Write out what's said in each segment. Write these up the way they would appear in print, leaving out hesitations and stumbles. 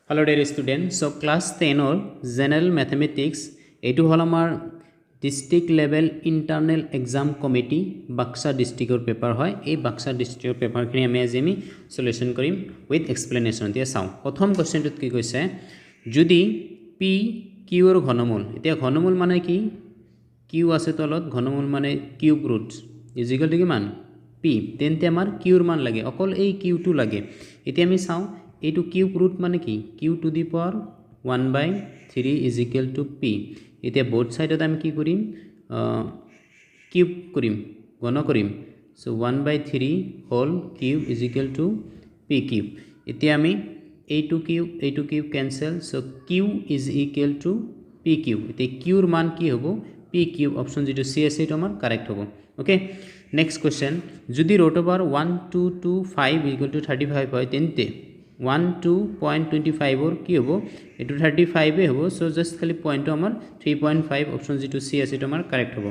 Hello dear students. So class 10 or general mathematics এইটো হল আমাৰ district level internal exam committee Baksa ডিস্ট্ৰিক্টৰ paper হয় এই বাক্সা ডিস্ট্ৰিক্টৰ পেপাৰখিনি আমি সলিউশন কৰিম উইথ এক্সপ্লেনেশন এতিয়া চাও প্ৰথম কোশ্চেনটোত কি কৈছে যদি পি কিউৰ ঘনমূল এতিয়া ঘনমূল মানে কি কিউ আছে তলত ঘনমূল মানে cube root is equal to কিমান পি তেন্তে আমাৰ কিউৰ মান লাগে অকল এই কিউটো লাগে এতিয়া আমি চাও এইটো কিউব ৰুট মানে কি Q to the power 1/3 is equal to P এতিয়া বোথ সাইডত আমি কি কৰিম কিউব কৰিম গণ কৰিম so 1/3 whole cube is equal to P cube এতিয়া আমি এইটো cube cancel so Q is equal to P cube এতিয়া কিউৰ মান কি হ'ব পি কিউব অপশন যেটো সি আছে এটা আমাৰ কাৰেক্ট হ'ব ওকে নেক্সট কোশ্চেন যদি ৰুট ওভাৰ 1225 ইকুয়াল টু 35 হয় তেন্তে 12.25 और কি হবো এটো 35 এ হবো সো জাস্ট খালি পয়েন্ট আমার 3.5 অপশন যেটো সি আছে এটা আমার কারেক্ট হবো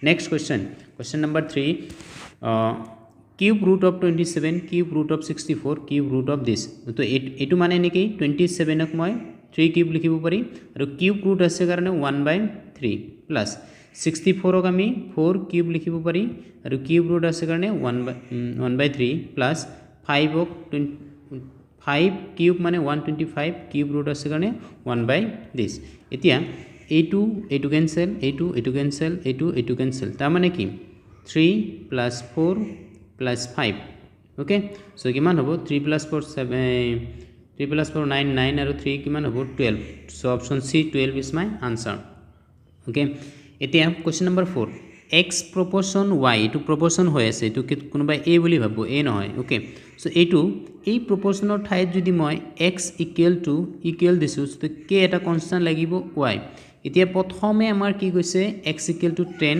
next question number 3 cube root of 27 cube root of 64 cube root of this তো এটো মানে নেকি 27 ক মই 3 কিউব লিখিব পাৰি আৰু কিউব ৰুট আছে কাৰণে 1/3 প্লাস 64 ক আমি 4 কিউব লিখিব পাৰি আৰু কিউব ৰুট আছে কাৰণে 1/3 প্লাস 5 ক 5 কিউব মানে 125 কিউব রুট আছে কাৰণে 1/this এতিয়া এইটো ক্যান্সেল এইটো ক্যান্সেল এইটো ক্যান্সেল তাৰ মানে কি 3 + 4 + 5 ওকে সো কিমান হ'ব 3 + 4 7 3 + 4 9 9 আৰু 3 কিমান হ'ব 12 so option C 12 is my answer okay এতিয়া question number 4 x proportion y এইটো proportion হৈ আছে এইটো কোনোবা a বুলি ভাবো a নহয় ওকে সো এই proportionৰ ঠাইত যদি মই x ইকুয়াল দিছো তো k এটা কনস্ট্যান্ট লাগিব y এতিয়া প্ৰথমে আমাৰ কি কৈছে x = 10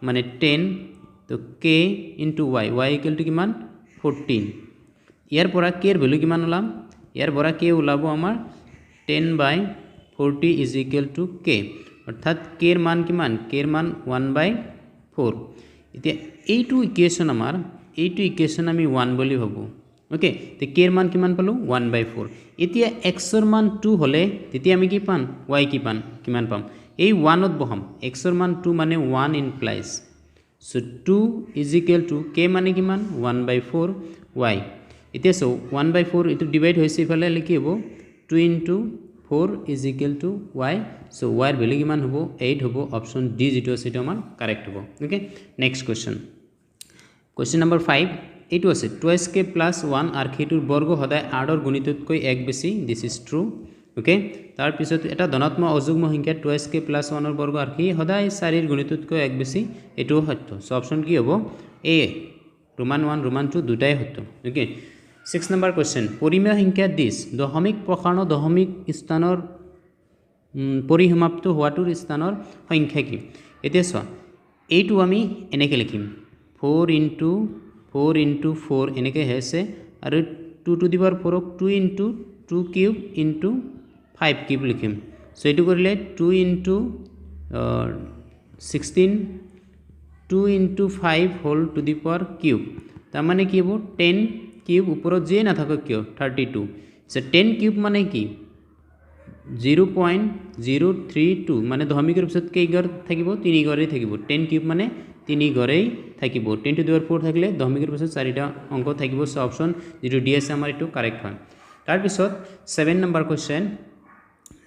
মানে 10 তো k * y = কিমান 14 ইয়াৰ পৰা k এৰ ভ্যালু কিমান ওলাম ইয়াৰ পৰা k ওলাব আমাৰ 10/40 = k অর্থাৎ k এর মান কিমান k এর মান 1/4 এতিয়া এইটো ইকুয়েশন আমি 1 বুলি ভাবো ওকে তে k এর মান কিমান পালো 1/4 এতিয়া x এর মান 2 হলে তেতিয়া আমি কি পাম y কিমান পাম এই 1 ত বহাম x এর মান 2 মানে 1 implies so 2 = k মানে কিমান 1/4 y এতিয়া সো 1/4 এটো ডিভাইড হৈছে ইফালে লিখি হ'ব 2 * 4 = y so y এর ভ্যালু কিমান হ'ব 8 হ'ব অপশন ডি যেটো আছে এটা আমাৰ কাৰেক্ট হ'ব ওকে নেক্সট কোশ্চেন নাম্বাৰ 5 এইটো আছে 2k + 1 আৰ খেটোৰ বৰ্গ সদায় 8 ৰ গুণিততকৈ এক বেছি দিস ইজ ট্ৰু ওকে তাৰ পিছত এটা ধনাত্মক অযুগ্ম সংখ্যা 2k + 1 ৰ বৰ্গ আৰ কি সদায় 4 ৰ গুণিততকৈ এক বেছি এটো সত্য সো অপশন কি হ'ব এ রোমান 1 রোমান 2 দুটাই সত্য ওকে 6 নাম্বার কোশ্চেন পরিমেয় সংখ্যা দিস দশমিক প্ৰসাৰণ দশমিক স্থানৰ পৰিসমাপ্ত হোৱাটোৰ স্থানৰ সংখ্যা কি এতিয়া চোৱা এইটো আমি এনেকৈ লিখিম 4 * 4 এনেকৈ হৈছে আৰু 2 টু দি পাৱাৰ 4 ক 2 * 2 কিউব * 5 কিউব লিখিম সো এইটো কৰিলে 2 * 16 2 * 5 whole to the power cube তাৰ মানে কি হ'ব 10 কিউব ওপৰত যে নাথাকক কিয় 32 সো 10 কিউব মানে কি 0.032 মানে দশমিকৰ পিছত কেই ঘৰ থাকিব 3 ঘৰেই থাকিব 10 কিউব মানে 3 ঘৰেই থাকিব 10 টু দি পাৱাৰ 4 থাকিলে দশমিকৰ পিছত 4টা অংক থাকিব সো অপশন যেটো ডি আছে আমাৰ এটো কাৰেক্ট হয় তাৰ পিছত 7 নম্বৰ কোশ্চেন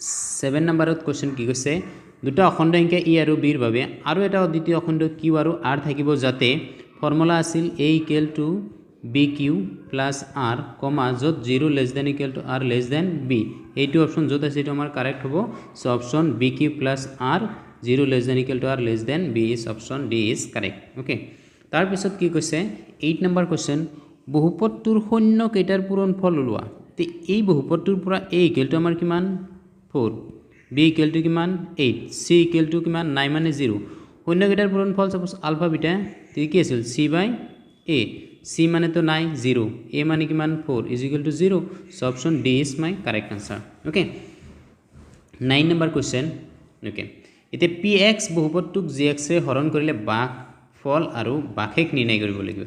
7 নম্বৰত কোশ্চেন কি কৈছে দুটা অখণ্ড সংখ্যা ই আৰু বি ৰ বাবে আৰু এটা অদ্বিতীয় অখণ্ড কিউ আৰু r থাকিব যাতে ফৰ্মুলা আছিল a = bq + r, যত 0 <= r b এইটো অপশন যত আছে এটো আমাৰ কারেক্ট হ'ব so option bq + r 0 <= r b is option d is correct okay তাৰ পিছত কি কৈছে 8 নম্বৰ কোশ্চেন বহুপদটোৰ শূন্য কেইটাৰ পূৰণফল ওলোৱা তে এই বহুপদটোৰ পৰা a = আমাৰ কিমান 4 b = কিমান 8 c = কিমান 9 মানে 0 শূন্য কেইটাৰ পূৰণফল সাপোজ আলফা বিটা তে কি আছিল c/a c মানে তো নাই 0 a মানে কিমান 4 = 0 so option d is my correct answer okay 9 number question okay এতে px বহুপদটোক gx ৰে হৰণ কৰিলে বাক ফল আৰু বাকেক নিৰ্ণয় কৰিব লাগিব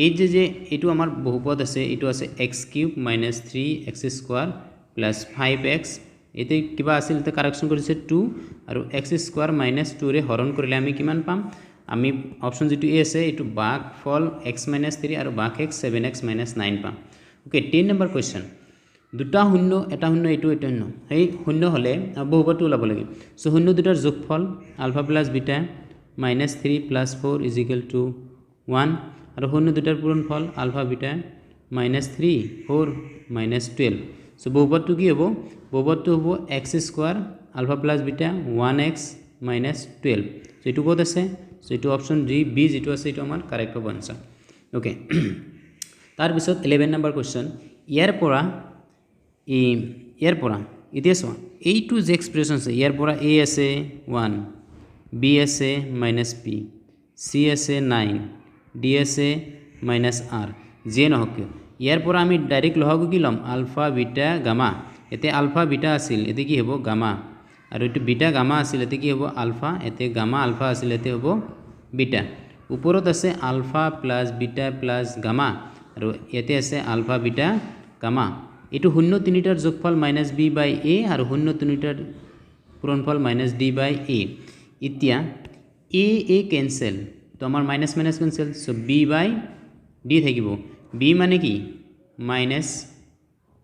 এই যে এটো আমাৰ বহুপদ আছে এটো আছে x³ - 3x² প্লাছ 5x এতিয়া কিবা আছিল তে কাৰেকশ্যন কৰিছে 2 আৰু x² মাইনাছ 2 ৰে হৰণ কৰিলে আমি কিমান পাম আমি অপশ্যন যেটো এ আছে এটো ভাগ ফল x - 3 আৰু ভাগ x 7x - 9 পাম ওকে 10 নম্বৰ কোৱেশ্চন দুটা শূন্য এটা শূন্য এটো এটা শূন্য এই শূন্য হলে বহুপদটো ওলাব লাগে সো শূন্য দুটাৰ যোগফল আলফা প্লাস বিটা -3 + 4 = 1 আৰু শূন্য দুটাৰ পূৰণফল আলফা বিটা -3 4 -12 সো বহুপদটো কি হ'ব বহুপদটো হ'ব x² ULFA plus beta 1x - 12 so এটো ক'ত আছে সো এটো অপশ্যন ডি বি যেটো আছে এটো আমাৰ কাৰেক্ট হ'ব আনসাৰ ওকে তাৰ পিছত 11 নম্বৰ কোৱেশ্চন ইয়াৰ পৰা এতিয়া চোৱা এইটো যে এক্সপ্ৰেছন আছে ইয়াৰ পৰা a আছে 1 b আছে -p c আছে 9 d আছে -r যে নহওক ইয়াৰ পৰা আমি ডাইৰেক্ট লহগু কি লম আলফা বিটা গামা এতে আলফা বিটা আছিল এতে কি হ'ব গামা আৰু এটো বিটা গামা আছিল এতে কি হ'ব আলফা এতে গামা আলফা আছিল এতে হ'ব বিটা ওপৰত আছে alpha plus beta plus gamma আৰু এতে আছে আলফা বিটা গামা এটো শূন্য তিনিটাৰ যোগফল -b/a আৰু শূন্য তিনিটাৰ পূৰণফল -d/a এতিয়া a কেনসেল তো আমাৰ minus minus cancel so b/d থাকিব b মানে কি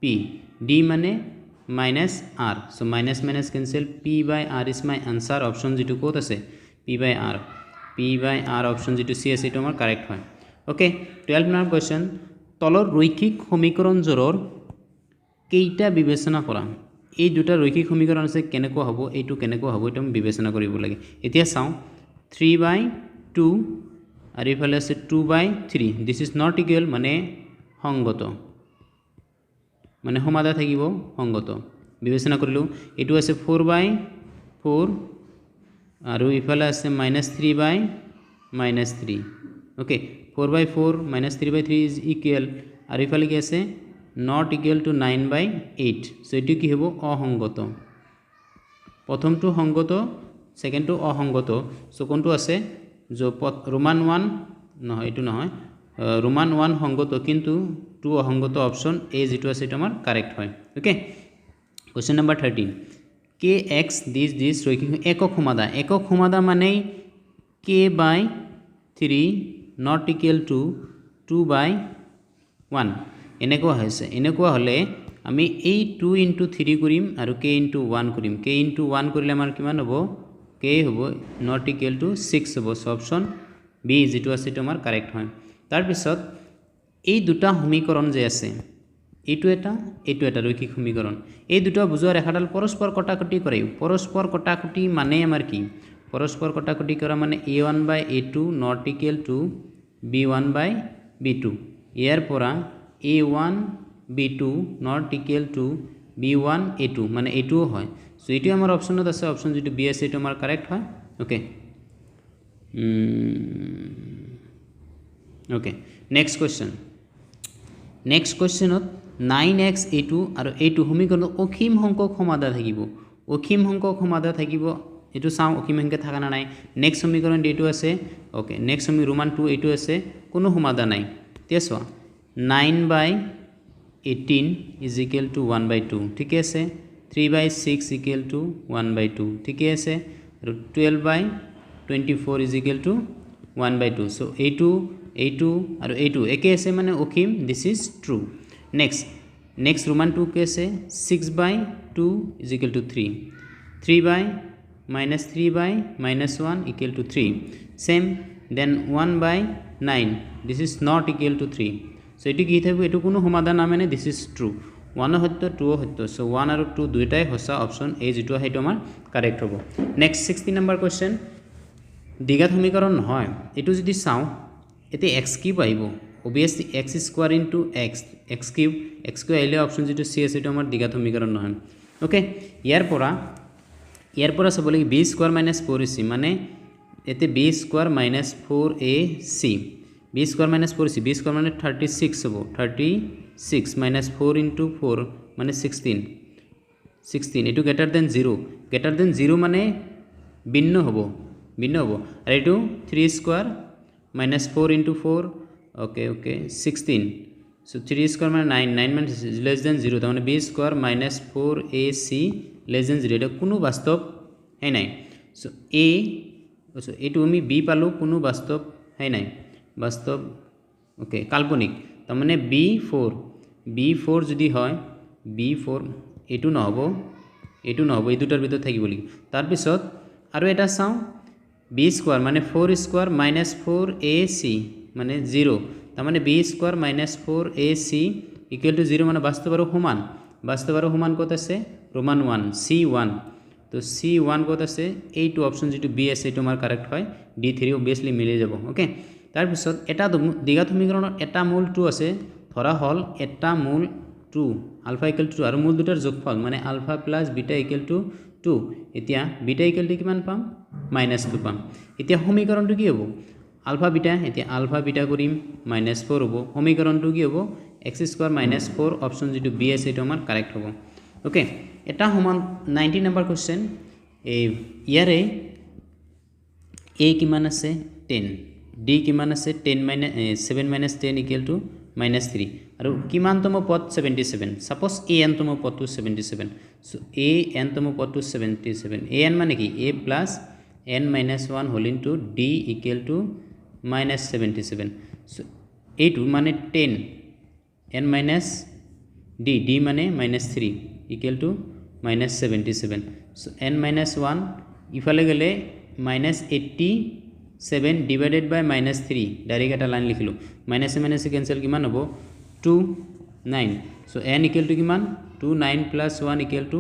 -p d মানে -r so minus minus cancel p/r is my answer option যেটো কোত আছে p/r অপশন যেটো সি আছে এটো আমাৰ কাৰেক্ট হয় ওকে 12 নম্বৰ কোৱেশ্চন তলৰ ৰৈখিক সমীকৰণজোৰৰ কেইটা বিবেচনা কৰা এই দুটা ৰৈখিক সমীকৰণ আছে কেনেকুৱা হ'ব এইটো কেনেকুৱা হ'ব এটা বিবেচনা কৰিব লাগে এতিয়া চাও 3/2 আৰু ইফালে আছে 2/3 দিস ইজ নট ইকুয়াল মানে সংগত মানে সমাধা থাকিব সংগত বিবেচনা কৰিলো এটো আছে 4/4 আৰু ইফালে আছে -3/3 ওকে 4/4 -3/3 ইজ ইকুয়াল আৰু ইফালে কি আছে not equal to 9/8 so এটো কি হ'ব অসংগত প্ৰথমটো সংগত সেকেন্ডটো অসংগত সো কোনটো আছে যে রোমান 1 নহয় এটো নহয় রোমান 1 সংগত কিন্তু 2 অসংগত অপশন এ যেটো আছে এটা আমাৰ কারেক্ট হয় okay question number 13 kx this রৈখিক একক সমাধা মানে k/3 not equal to 2/1 এনেকুৱা হৈছে এনেকুৱা হলে আমি এই 2 * 3 কৰিম আৰু k * 1 কৰিম k * 1 কৰিলে আমাৰ কিমান হ'ব k হ'ব not equal to 6 হ'ব সো অপশন বি যেটো আছে এটা আমাৰ কাৰেক্ট হয় তাৰ পিছত এই দুটা সমীকৰণ যে আছে এইটো এটা ৰৈখিক সমীকৰণ এই দুটা বুজোৱা ৰেখাডাল পৰস্পৰ কটাকটি কৰে পৰস্পৰ কটাকটি মানে আমাৰ কি পৰস্পৰ কটাকটি কৰা মানে a1/a2 not equal to b1/b2 ইয়াৰ পৰা a1 b2 not equal to b1 a2 মানে a2 হয় সো এটো আমাৰ অপশনত আছে অপশন যেটো বি আছে এটো আমাৰ কাৰেক্ট হয় okay okay next কোৱেশ্চনত 9x a2 আৰু a2 সমীকৰণ অসীম সংখ্যক সমাধা থাকিব এটো চাও অসীম সংখ্যা থাকা না নাই নেক্সট সমীকৰণ d2 আছে ওকে নেক্সট সমীকৰণ ৰোমান 2 a2 আছে কোনো সমাধা নাই তেছৱা 9/18 is equal to 1/2 ঠিক আছে 3/6 equal to 1/2 ঠিক আছে আৰু 12/24 is equal to 1/2 so a2 আৰু a2 একে আছে মানে অসীম this is true next roman 2 কে আছে 6/2 is equal to 3 3/-3/-1 equal to 3 same then 1/9 this is not equal to 3 so এটো কি থাকব এটো কোনো সমাধান না মানে this is true 1 সত্য 2 সত্য so 1 আৰু 2 দুইটাই হসা অপশন এ যেটো হেটো আমাৰ কাৰেক্ট হ'ব নেক্সট 16 নম্বৰ কোৱেশ্চন দ্বিঘাত সমীকৰণ নহয় এটো যদি চাও এতে x³ আহিব obviously x² into x³ আহিলে অপশন যেটো সি আছে এটো আমাৰ দ্বিঘাত সমীকৰণ নহয় ওকে ইয়াৰ পৰা চাব লাগে b² - 4ac মানে এতে b² - 4ac b² - 4c b² মানে 36 হ'ব 36 - 4 into 4 মানে 16 এটো greater than 0 মানে ভিন্ন হ'ব আৰু এটো 3² - 4 into 4 okay 16 সো 3 স্কোয়ার মানে 9 9 মানে লেস দেন 0 তার মানে b square minus 4ac less than 0 এটা কোনো বাস্তব হয় নাই সো a সো এইটো আমি b পালো কোনো বাস্তব হয় নাই বাস্তব ওকে কাল্পনিক তার মানে b4 যদি হয় b4 এইটো নহব এই দুটাৰ ভিতৰত থাকিব লাগিব তাৰপিছত আৰু এটা চাওঁ b স্কোয়ার মানে 4 স্কোয়ার মাইনাস 4ac মানে 0 তার মানে b square minus 4ac equal to 0 মানে বাস্তব আৰু সমান কত আছে রোমান 1 c1 তো c1 কত আছে এইটো অপশন যেটো b আছে এইটো আমাৰ কাৰেক্ট হয় d3 অবভিয়াসলি মিলি যাব ওকে তাৰপিছত এটা দ্বিঘাত সমীকৰণৰ এটা মূল 2 আছে ধৰা হল এটা মূল 2 আলফা ইকুয়াল টু 2 আৰু মূল দুটাৰ যোগফল মানে alpha plus beta equal to 2 এতিয়া বিটা ইকুয়াল টু কিমান পাম -2 পাম এতিয়া সমীকৰণটো কি হ'ব আলফা বিটা কৰিম -4 হ'ব সমীকৰণটো কি হ'ব x স্কয়াৰ -4 অপশন যেটো বি আছে এটা আমাৰ কাৰেক্ট হ'ব ওকে এটা সমান 90 নম্বৰ কোশ্চেন ইয়াৰে a কিমান আছে 10 d কিমান আছে 7 - 10 ইকুয়াল টু -3 আৰু কিমানতম পদ 77 সাপোজ a n তম পদটো 77 সো a n তম পদটো 77 a n মানে কি a plus n - 1 whole into d equal to -77 so এইটো মানে 10 n minus d মানে -3 ইকুয়াল টু -77 সো n - 1 ইফালে গেলে -87 ডিভাইডেড বাই -3 ডাইরেক্ট এটা লাইন লিখিলো মাইনাসে ক্যান্সেল কিমান হ'ব 2 9 সো n ইকুয়াল টু কিমান 2 9 প্লাস 1 ইকুয়াল টু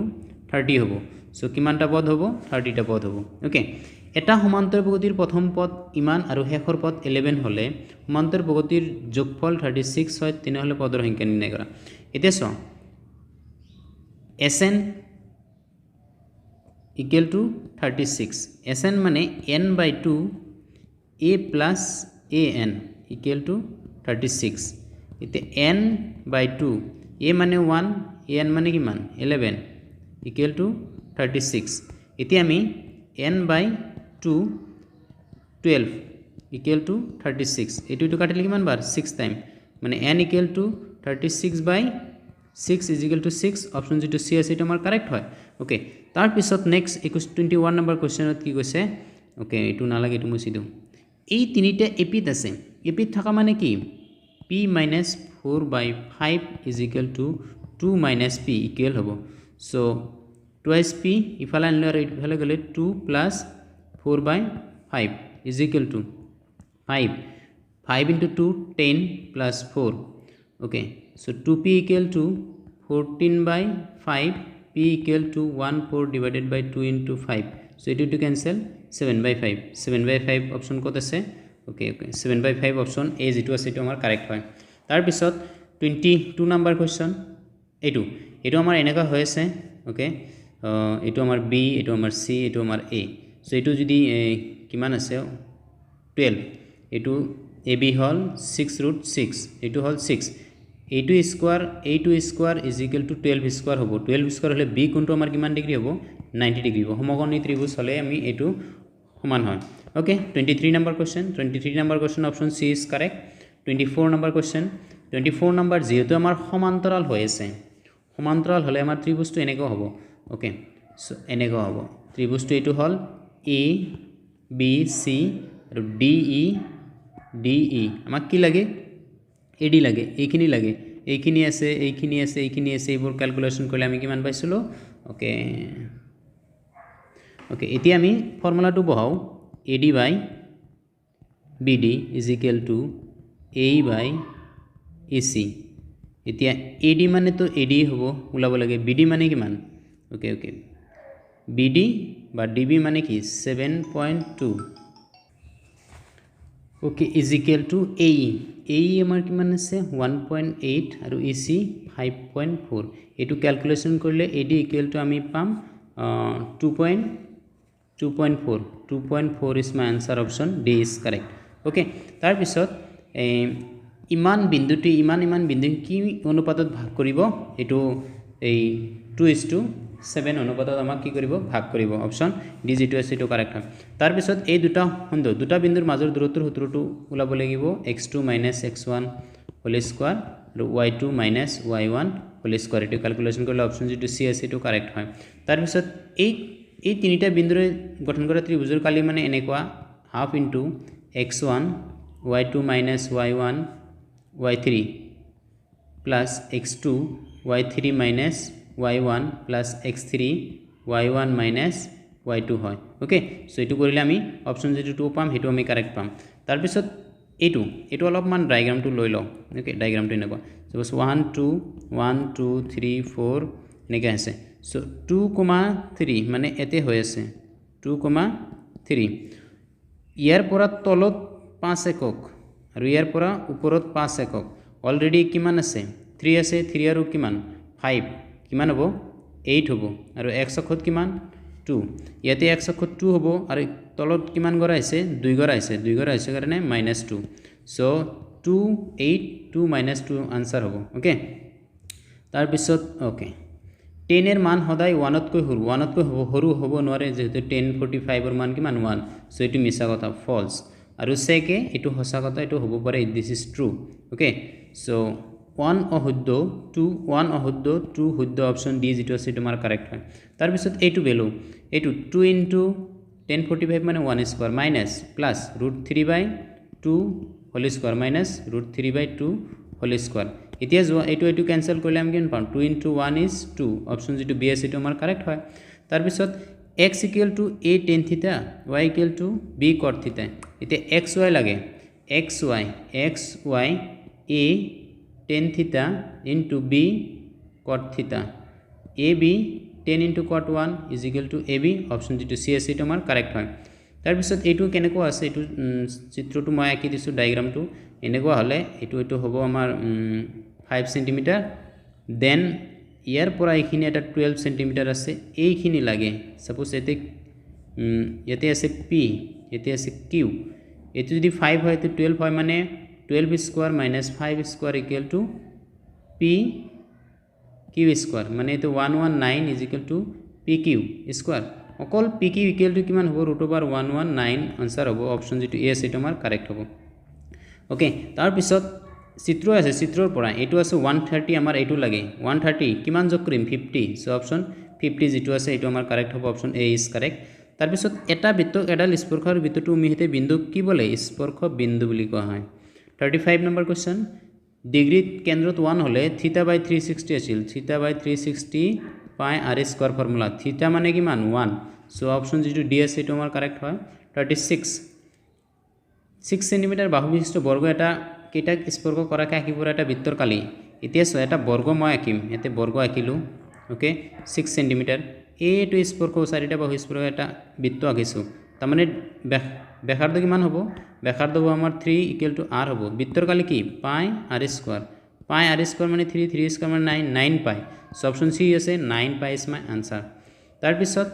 30 হ'ব সো কিমানটা পদ হ'ব 30টা পদ হ'ব ওকে এটা সমান্তর প্রগতির প্রথম পদ ইমান আৰু শেষৰ পদ 11 হলে সমান্তৰ প্ৰগতিৰ যোগফল 36 হয় তেনেহলে পদৰ সংখ্যা নিৰ্ণয় কৰা এতিয়া চ Sn ইকুয়াল টু 36 Sn মানে n/2 a plus an equal to 36 এতিয়া n/2 a মানে 1 an মানে কিমান 11 ইকুয়াল টু 36 এতিয়া আমি n/2 12 equal to 36 এইটো কাটিলে কিমান বাৰ 6 টাইম মানে n equal to 36/6 is equal to 6 option যেটো সি আছে এটা আমাৰ কাৰেক্ট হয় ওকে তাৰ পিছত নেক্সট 21 নম্বৰ কোশ্চেনত কি কৈছে ওকে এইটো নালাগে এইটো মুছি দিওঁ এই তিনিটা এপিত আছে এপিত থকা মানে কি p - 4/5 is equal to 2 - p equal হ'ব সো twice p ইফালে আনলে আৰু ইফালে গলে 2 plus 4/5 is equal to 5 into 2 10 plus 4 okay so 2p equal to 14/5 p equal to 14 divided by 2 into 5 so it to cancel 7/5 option কত আছে okay 7/5 option a যেটো আছে এটো আমাৰ কাৰেক্ট হয় তাৰ পিছত 22 নম্বৰ কোশ্চন এইটো আমাৰ এনেকা হৈ আছে okay এইটো আমাৰ b এইটো আমাৰ c এইটো আমাৰ a সো এইটো যদি কিমান আছে 12 এইটো ab হল 6√6 এইটো হল 6 a2 square is equal to 12 square হ'ব 12 স্কয়ার হলে b কোনটো আমাৰ কিমান ডিগ্ৰী হ'ব 90 ডিগ্ৰী হ'ব সমকোণী ত্ৰিভুজ হলে আমি এইটো সমান হয় okay 23 number question option c is correct 24 number question 24 number যেহেতু আমাৰ সমান্তৰাল হৈ আছে সমান্তৰাল হলে আমাৰ ত্ৰিভুজটো এনেকৈ হ'ব ওকে সো এনেকৈ হ'ব ত্ৰিভুজটো এইটো হল a b c আৰু d e আমাক কি লাগে ad লাগে এইখিনি আছে এইবোৰ ক্যালকুলেশন কৰিলে আমি কিমান পাইছিলো ওকে এতিয়া আমি ফৰ্মুলাটো বহাও ad by bd is equal to a by ac এতিয়া ad মানে তো ad হ'ব ওলাব লাগে bd মানে কিমান ওকে bd বা db মানে কি 7.2 okay is equal to ae আমাৰ কিমান আছে 1.8 আৰু ac 5.4 এটো ক্যালকুলেশন কৰিলে ad equal to আমি পাম 2.4 is my answer option d is correct okay তাৰ পিছত ইমান বিন্দুটি ইমান বিন্দু কি অনুপাতত ভাগ কৰিব এটো এই 2:7 অনুপাতত আমাক কি কৰিব ভাগ কৰিব অপশন ডি যেটো আছে এটো কাৰেক্ট হয় তাৰ পিছত এই দুটা বিন্দুৰ মাজৰ দূৰত্বৰ সূত্ৰটো ওলাব লাগিব x2 - x1 হোল স্কয়াৰ আৰু y2 minus y1 whole square এইটো কেলকুলেশ্যন কৰিলে অপশ্যন যিটো চি আছে এইটো কাৰেক্ট হয় তাৰপিছত এই তিনিটা বিন্দুৰে গঠন কৰা ত্ৰিভুজৰ কালি মানে এনেকুৱা half into x1 y2 minus y1 y3 plus x2 y3 minus y1 plus x3 y1 minus y2 হয় ওকে সো এইটো কৰিলে আমি অপশ্যন যিটো 2 পাম সেইটো আমি কাৰেক্ট পাম তাৰপিছত এইটো অলপমান ডায়াগ্ৰামটো লৈ লওঁ ওকে ডায়াগ্ৰামটো এনেকুৱা সাপোজ 1 2 1 2 3 4 এনেকৈ আছে সো 2,3 মানে এতে হৈ আছে 2,3 ইয়াৰ পৰা তলত 5 একক আৰু ইয়াৰ পৰা ওপৰত 5 একক অলৰেডি কিমান আছে 3 আছে 3 আৰু কিমান 5 কিমান হ'ব 8 হ'ব আৰু x অক্ষত কিমান 2 ইয়াতে x অক্ষত 2 হ'ব আৰু তলত কিমান গৰা আছে 2 গৰা আছে কাৰণে -2 সো 2 8 2 -2 আনসাৰ হ'ব ওকে তাৰপিছত ওকে 10 এৰ মান সদায় 1 তকৈ সৰু হ'ব নোৱাৰে যেহেতু 1045 এৰ মান কিমান 1 সো এটো মিছা কথা ফলস আৰু সেকে এটো সঁচা কথা এটো হ'ব পাৰে this is true okay so 1 অশুদ্ধ 2 শুদ্ধ অপশন ডি যেটো আছে তোমাৰ কাৰেক্ট হয় তাৰপিছত এইটো ভ্যালু এইটো 2 ইনটু 1045 মানে 1 square minus plus √3/2 whole square minus √3/2 whole square এতিয়া এইটো ক্যান্সেল কৰিলে আমি কিমান পাম 2 ইনটু 1 ইজ 2 অপশন যেটো বি আছে এটো আমাৰ কাৰেক্ট হয় তাৰপিছত x equal to a tan theta y equal to b cot থিটা এতিয়া xy লাগে xy a tan theta into b cot theta ab tan into cot 1 is equal to ab option যেটো c আছে এটা আমাৰ correct হয় তাৰপিছত এইটো কেনেকুৱা আছে এইটো চিত্ৰটো মই আঁকি দিছো ডায়াগ্ৰামটো এনেকুৱা হলে এইটো হ'ব আমাৰ 5 cm দেন ইয়াৰ পৰা এইখিনি এটা 12 cm আছে এইখিনি লাগে সাপোজ ইয়াতে আছে p ইয়াতে আছে q এটো যদি 5 হয় তো 12 হয় মানে 12 square minus 5 square equal to p q square মানে তো 119 is equal two p q square অকল p q ইকুয়াল টু কিমান হ'ব √119 আনসার হ'ব অপশন যেটো এ আছে এটা আমাৰ কাৰেক্ট হ'ব ওকে তাৰ পিছত চিত্ৰ আছে চিত্ৰৰ পৰা এটো আছে 130 আমাৰ এটো লাগে 130 কিমান যোগ কৰিম 50 সো অপশন 50 যেটো আছে এটো আমাৰ কাৰেক্ট হ'ব অপশন এ ইজ কাৰেক্ট তাৰ পিছত এটা বৃত্ত এডাল স্পৰ্শৰ বৃত্তটো মিহিতে বিন্দু কি বলে স্পৰ্শ বিন্দু বুলি কোৱা হয় 35 number question ডিগ্ৰী কেন্দ্ৰত 1 হলে θ/360 আছিল θ/360 পাই r স্কয়ার ফর্মুলা θ মানে কিমান 1 সো অপশন যেটো ডি আছে এটো আমাৰ কাৰেক্ট হয় 36 6 cm বাহু বিশিষ্ট বৰ্গ এটা কেটা স্পৰ্শ কৰাকে আঁকিবৰ এটা বৃত্তৰ কালি এতিয়া এটা বৰ্গ মই আঁকিম এতে বৰ্গ আঁকিলো ওকে 6 cm এইটো স্পৰ্শ চাৰিটা বাহু স্পৰ্শ এটা বৃত্ত আঁকিছো তাৰ মানে ব্যাসাৰ্ধ কিমান হ'ব ব্যাসাৰ্ধ হ'ব আমাৰ 3 ইকুয়াল টু r হ'ব বৃত্তৰ কালি কি পাই r স্কয়ার মানে 3 স্কয়ার মানে 9 পাই সো অপশন সি আছে 9 পাই ইজ মাই আনসার তাৰ পিছত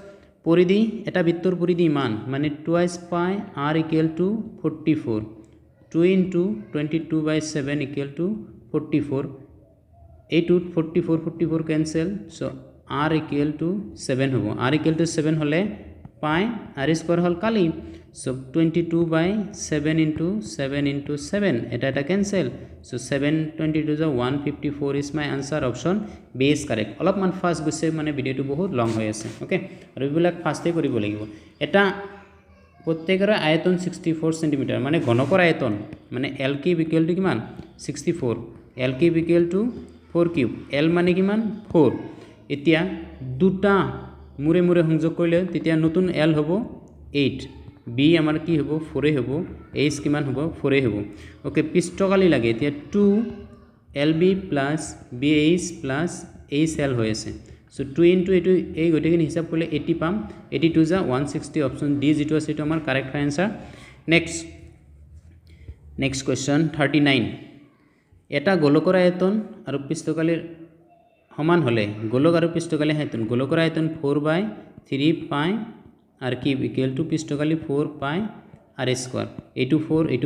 পৰিধি এটা বৃত্তৰ পরিধি মান মানে 2 pi r equal to 44 2 into 22/7 equal to 44 এইটো 44 cancel so r equal to 7 হ'ব r ইকুয়াল টু 7 হলে পাই r স্কয়ার হল কালি সো 22/7 ইনটু 7 ইনটু 7 এটা ক্যান্সেল সো 7 22 যা 154 is my answer option B is correct অলপমান ফাস্ট গৈছে মানে ভিডিওটো বহুত লং হৈ আছে ওকে আৰু এইবিলাক ফাস্টে কৰিব লাগিব এটা প্ৰত্যেকৰে আয়তন 64 cm মানে ঘনকৰ আয়তন মানে l কিউব ইকুয়াল টু কিমান 64 l cube equal to 4 cube l মানে কিমান 4 এতিয়া দুটা মুৰে মুৰে সংযোগ কৰিলে তেতিয়া নতুন l হ'ব 8 b আমাৰ কি হ'ব 4 হ'ব h কিমান হ'ব 4 হ'ব ওকে পৃষ্ঠকালি লাগে এতিয়া 2 lb plus bh plus hl হৈ আছে সো 2 ইনটু এটো এই গটেখিনি হিসাব কৰিলে 80 পাম 82 যা 160 অপশন ডি যেটো আছে এটো আমাৰ কাৰেক্ট আনসাৰ নেক্সট কোশ্চন 39 এটা গোলকৰ আয়তন আৰু পৃষ্ঠকালিৰ সমান হলে গোলক আৰু পৃষ্ঠকালি আয়তন গোলকৰ আয়তন 4/3 পাই r কিউব ইকুয়াল টু পৃষ্ঠকালি 4 পাই r স্কয়ার এইটো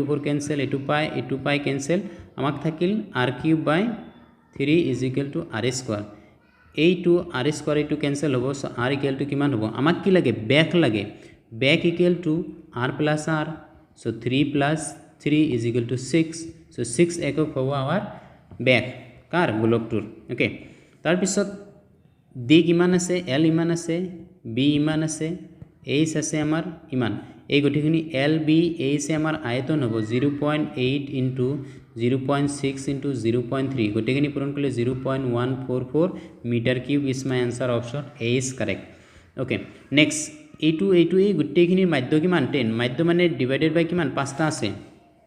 4 ক্যান্সেল এইটো পাই ক্যান্সেল আমাক থাকিল r cube by 3 is equal to r square এইটো r স্কয়ার এইটো ক্যান্সেল হ'ব সো r ইকুয়াল টু কিমান হ'ব আমাক কি লাগে ব্যাক equal to r plus r so 3 plus 3 is equal to 6 so 6 একক হ'ব আমাৰ ব্যাক কাৰ গোলকটোৰ ওকে তাৰপিছত ডি কিমান আছে এল ইমান আছে বি ইমান আছে এইচ আছে আমাৰ ইমান এই গোটেইখিনি এল বি এইচ আমাৰ আয়তন হ'ব 0.8 ইনটু 0.6 ইনটু 0.3 গোটেইখিনি পূৰণ কৰিলে 0.144 metre cube is my answer option A is correct okay next এইটো এই গোটেইখিনিৰ মাধ্য কিমান 10 মাধ্য মানে ডিভাইডেড বাই কিমান 5টা আছে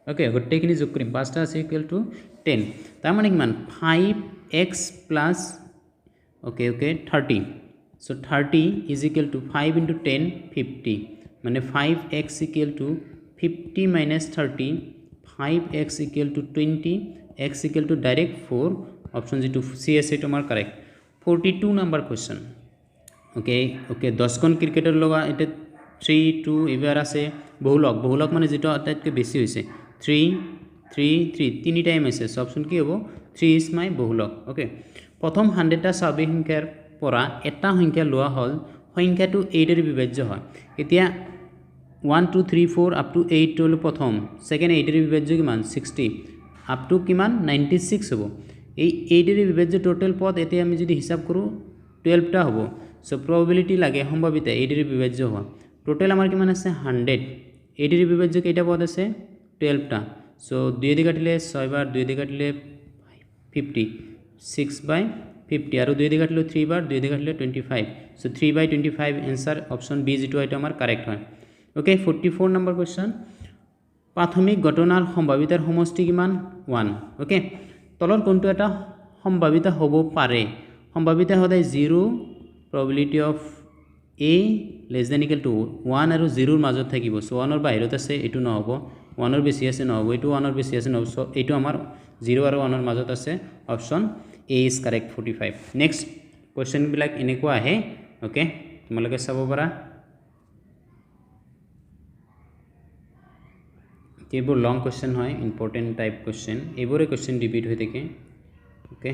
ওকে গোটেইখিনি যোগ কৰিম 5টা আছে ইকুৱেল টু 10 তাৰ মানে কিমান 5x plus okay 30 so 30 is equal to 5 into 10 50 মানে 5x equal to 50 minus 30 5x equal to 20 x equal to direct 4 option G to C is tomar correct 42 number question okay 10 kon cricketer loga এটা 3 2 এবাৰ আছে বহুলক মানে যেটো আটাইতকৈ বেছি হৈছে 3 তিনি টাইম আছে সো অপশন কি হ'ব 3 is my বহুলক ওকে প্ৰথম 100টা স্বাভাৱিক সংখ্যাৰ পৰা এটা সংখ্যা লোৱা হল সংখ্যাটো 8 এৰ বিভাজ্য হয় এতিয়া 1 2 3 4 আপ টু 8 হল প্ৰথম সেকেন্ড 8 এর বিভাজ্য কিমান 60 আপ টু কিমান 96 হ'ব এই 8 এর বিভাজ্য টোটাল পদ এতে আমি যদি হিসাব কৰো 12 টা হ'ব সো প্ৰবাবিলিটি লাগে সম্ভাৱিতা 8 এৰ বিভাজ্য হয় টোটাল আমাৰ কিমান আছে 100 8 এর বিভাজ্য কেইটা পদ আছে 12 টা সো 2 দিয়ে কাটিলে 6 বার 2 দিয়ে কাটিলে 50 6 by 50 আৰু 2 দিয়ে কাটিলে 3 বার 2 দিয়ে কাটিলে 25 so 3 by 25 answer option B যেটো এটা আমাৰ কাৰেক্ট হয় ওকে 44 নম্বৰ কোৱেশ্চন প্ৰাথমিক ঘটনাৰ সম্ভাৱিতাৰ সমষ্টি কিমান 1 ওকে তলৰ কোনটো এটা সম্ভাৱিতা হ'ব পাৰে সম্ভাৱিতা সদায় 0 probability of a less than equal to 1 আৰু 0 ৰ মাজত থাকিব সো 1 ৰ বাহিৰত আছে এটো নহব 1 ৰ বেছি আছে নহব এটো 1 ৰ বেছি আছে নহব সো এটো আমাৰ 0 আৰু 1 ৰ মাজত আছে option A is correct 45 next question বিলাক এনেকুৱা আহে ওকে তোমালোকে চাব পাৰা এইবোৰ লং কোৱেশ্চন হয় ইম্পৰ্টেন্ট টাইপ কোৱেশ্চন এইবোৰে কোৱেশ্চন ৰিপিট হৈ থাকে ওকে